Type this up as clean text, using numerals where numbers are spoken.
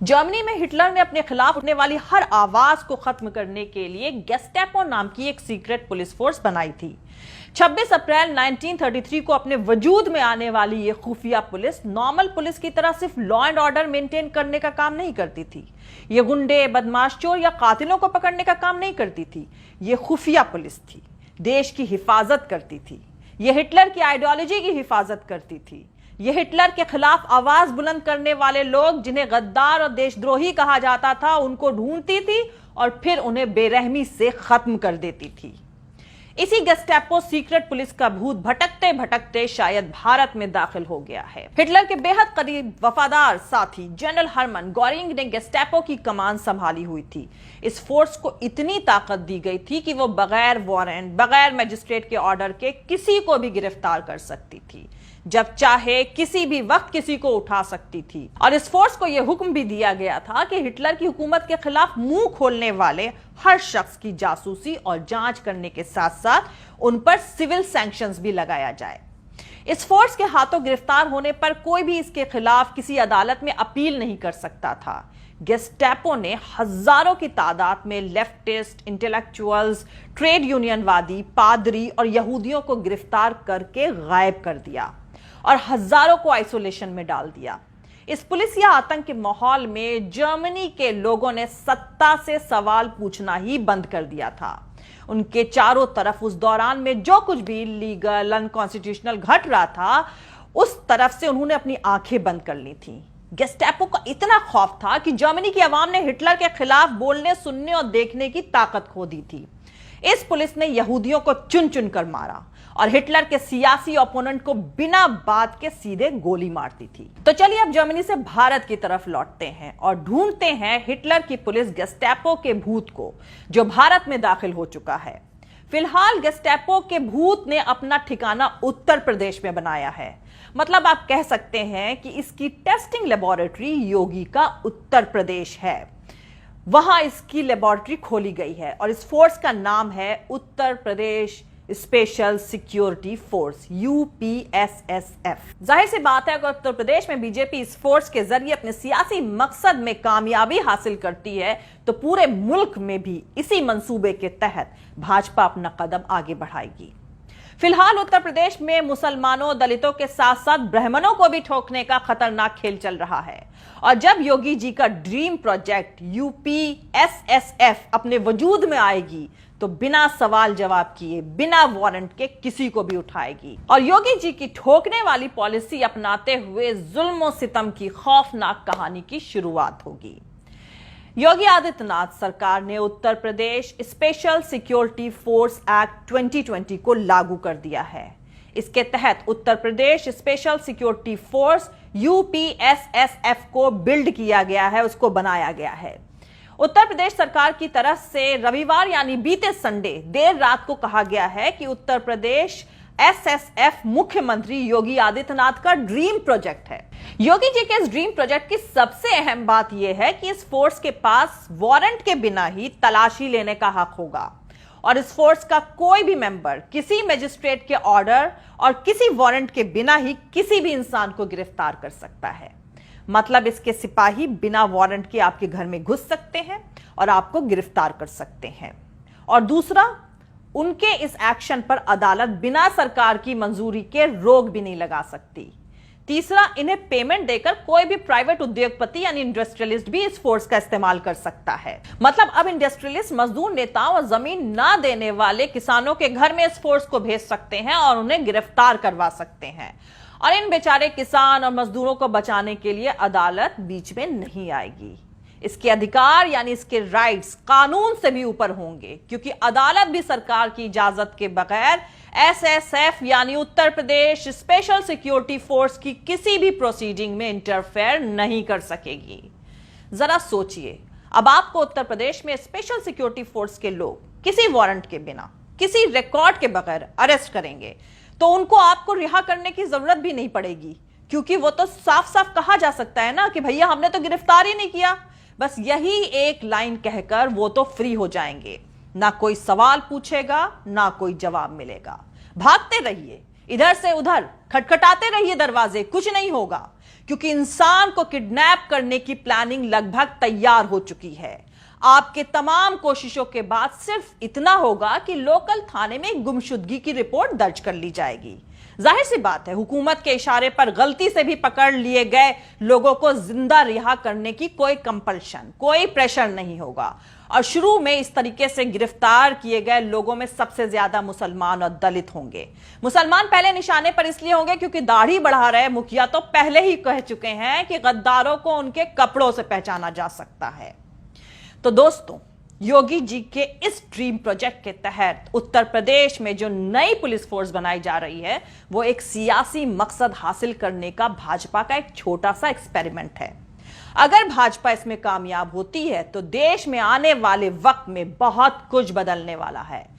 Germany में Hitler ने अपने खिलाफ उठने वाली हर आवाज को खत्म करने के लिए गेस्टापो नाम की एक सीक्रेट पुलिस फोर्स बनाई थी। 26 अप्रैल 1933 को अपने वजूद में आने वाली यह खुफिया पुलिस नॉर्मल पुलिस की तरह सिर्फ लॉ एंड ऑर्डर मेंटेन करने का काम नहीं करती थी। यह गुंडे, बदमाश, चोर या कातिलों को पकड़ने का काम नहीं करती थी। यह खुफिया पुलिस थी, देश की हिफाजत करती थी। यह हिटलर की आइडियोलॉजी की हिफाजत करती थी। यह हिटलर के खिलाफ आवाज बुलंद करने वाले लोग, जिन्हें गद्दार और देशद्रोही कहा जाता था, उनको ढूंढती थी और फिर उन्हें बेरहमी से खत्म कर देती थी। इसी गेस्टापो सीक्रेट पुलिस का भूत भटकते भटकते शायद भारत में दाखिल हो गया है। हिटलर के बेहद करीब वफादार साथी जनरल हरमन गोरिंग ने गेस्टापो की कमान संभाली हुई थी। इस फोर्स को इतनी ताकत दी गई थी कि वो बगैर वारंट, बगैर मजिस्ट्रेट के ऑर्डर के किसी को भी गिरफ्तार कर सकती थी, जब चाहे किसी भी वक्त किसी को उठा सकती थी। और इस फोर्स को यह हुक्म भी दिया गया था कि हिटलर की हुकूमत के खिलाफ मुंह खोलने वाले हर शख्स की जासूसी और जांच करने के साथ साथ उन पर सिविल सैंक्शंस भी लगाया जाए। इस फोर्स के हाथों गिरफ्तार होने पर कोई भी इसके खिलाफ किसी अदालत में अपील नहीं कर सकता था। गेस्टापो ने हजारों की तादाद में लेफ्टिस्ट, इंटेलेक्चुअल्स, ट्रेड यूनियनवादी, पादरी और यहूदियों को गिरफ्तार करके गायब कर दिया और हजारों को आइसोलेशन में डाल दिया। इस पुलिस या आतंक के माहौल में जर्मनी के लोगों ने सत्ता से सवाल पूछना ही बंद कर दिया था। उनके चारों तरफ उस दौरान में जो कुछ भी लीगल, अनकॉन्स्टिट्यूशनल घट रहा था, उस तरफ से उन्होंने अपनी आंखें बंद कर ली थी। गेस्टापो का इतना खौफ था कि जर्मनी की आवाम ने हिटलर के खिलाफ बोलने, सुनने और देखने की ताकत खो दी थी। इस पुलिस ने यहूदियों को चुन चुन कर मारा और हिटलर के सियासी ओपोनेंट को बिना बात के सीधे गोली मारती थी। तो चलिए अब जर्मनी से भारत की तरफ लौटते हैं और ढूंढते हैं हिटलर की पुलिस गेस्टापो के भूत को, जो भारत में दाखिल हो चुका है। फिलहाल गेस्टापो के भूत ने अपना ठिकाना उत्तर प्रदेश में बनाया है। मतलब आप कह सकते हैं कि इसकी टेस्टिंग लेबोरेटरी योगी का उत्तर प्रदेश है। वहां इसकी लेबोरेटरी खोली गई है और इस फोर्स का नाम है Uttar Pradesh special security force, UPSSF. जाहिर सी बात है, अगर उत्तर प्रदेश में बीजेपी इस फोर्स के जरिए अपने सियासी मकसद में कामयाबी हासिल करती है, तो पूरे मुल्क में भी इसी मंसूबे के तहत भाजपा अपना कदम आगे बढ़ाएगी। फिलहाल उत्तर प्रदेश में मुसलमानों, दलितों के साथ साथ ब्राह्मणों को भी ठोकने का खतरनाक खेल चल रहा है। और जब योगी जी का ड्रीम प्रोजेक्ट यूपीएसएसएफ अपने वजूद में आएगी, तो बिना सवाल जवाब किए, बिना वारंट के किसी को भी उठाएगी और योगी जी की ठोकने वाली पॉलिसी अपनाते हुए जुल्म और सितम की खौफनाक कहानी की शुरुआत होगी। योगी आदित्यनाथ सरकार ने Uttar Pradesh special security force act 2020 को लागू कर दिया है। इसके तहत Uttar Pradesh special security force UPSSF को बिल्ड किया गया है, उसको बनाया गया है। उत्तर प्रदेश सरकार की तरफ से रविवार यानी बीते संडे देर रात को कहा गया है कि उत्तर प्रदेश एसएसएफ मुख्यमंत्री योगी आदित्यनाथ का ड्रीम प्रोजेक्ट है। योगी जी के इस ड्रीम प्रोजेक्ट की सबसे अहम बात यह है कि इस फोर्स के पास वारंट के बिना ही तलाशी लेने का हक होगा और इस फोर्स का कोई भी मेंबर किसी मजिस्ट्रेट के ऑर्डर और किसी वारंट के बिना ही किसी भी इंसान को गिरफ्तार कर सकता है। मतलब इसके सिपाही बिना वारंट के आपके घर में घुस सकते हैं और आपको गिरफ्तार कर सकते हैं। और दूसरा, उनके इस एक्शन पर अदालत बिना सरकार की मंजूरी के रोक भी नहीं लगा सकती। तीसरा, इन्हें पेमेंट देकर कोई भी प्राइवेट उद्योगपति यानी इंडस्ट्रियलिस्ट भी इस फोर्स का इस्तेमाल कर सकता है। मतलब अब इंडस्ट्रियलिस्ट मजदूर नेताओं और जमीन ना देने वाले किसानों के घर में इस फोर्स को भेज सकते हैं और उन्हें गिरफ्तार करवा सकते हैं। और इन बेचारे किसान और मजदूरों को बचाने के लिए अदालत बीच में नहीं आएगी। इसके अधिकार यानी इसके राइट्स कानून से भी ऊपर होंगे, क्योंकि अदालत भी सरकार की इजाजत के बगैर एसएसएफ यानी Uttar Pradesh special security force की किसी भी प्रोसीडिंग में इंटरफेयर नहीं कर सकेगी। जरा सोचिए, अब आपको उत्तर प्रदेश में स्पेशल सिक्योरिटी फोर्स के लोग किसी वारंट के बिना, किसी रिकॉर्ड के बगैर अरेस्ट करेंगे, तो उनको आपको रिहा करने की जरूरत भी नहीं पड़ेगी, क्योंकि वो तो साफ साफ कहा जा सकता है ना कि भैया हमने तो गिरफ्तार ही नहीं किया। बस यही एक लाइन कहकर वो तो फ्री हो जाएंगे। ना कोई सवाल पूछेगा, ना कोई जवाब मिलेगा। भागते रहिए, इधर से उधर खटखटाते रहिए दरवाजे, कुछ नहीं होगा, क्योंकि इंसान को किडनैप करने की प्लानिंग लगभग तैयार हो चुकी है। आपके तमाम कोशिशों के बाद सिर्फ इतना होगा कि लोकल थाने में गुमशुदगी की रिपोर्ट दर्ज कर ली जाएगी। जाहिर सी बात है, हुकूमत के इशारे पर गलती से भी पकड़ लिए गए लोगों को जिंदा रिहा करने की कोई कंपल्शन, कोई प्रेशर नहीं होगा। और शुरू में इस तरीके से गिरफ्तार किए गए लोगों में सबसे ज्यादा मुसलमान और दलित होंगे। मुसलमान पहले निशाने पर इसलिए होंगे क्योंकि दाढ़ी बढ़ा रहे मुखिया तो पहले ही कह चुके हैं कि गद्दारों को उनके कपड़ों से पहचाना जा सकता है। तो दोस्तों, योगी जी के इस ड्रीम प्रोजेक्ट के तहत उत्तर प्रदेश में जो नई पुलिस फोर्स बनाई जा रही है, वो एक सियासी मकसद हासिल करने का भाजपा का एक छोटा सा एक्सपेरिमेंट है। अगर भाजपा इसमें कामयाब होती है तो देश में आने वाले वक्त में बहुत कुछ बदलने वाला है।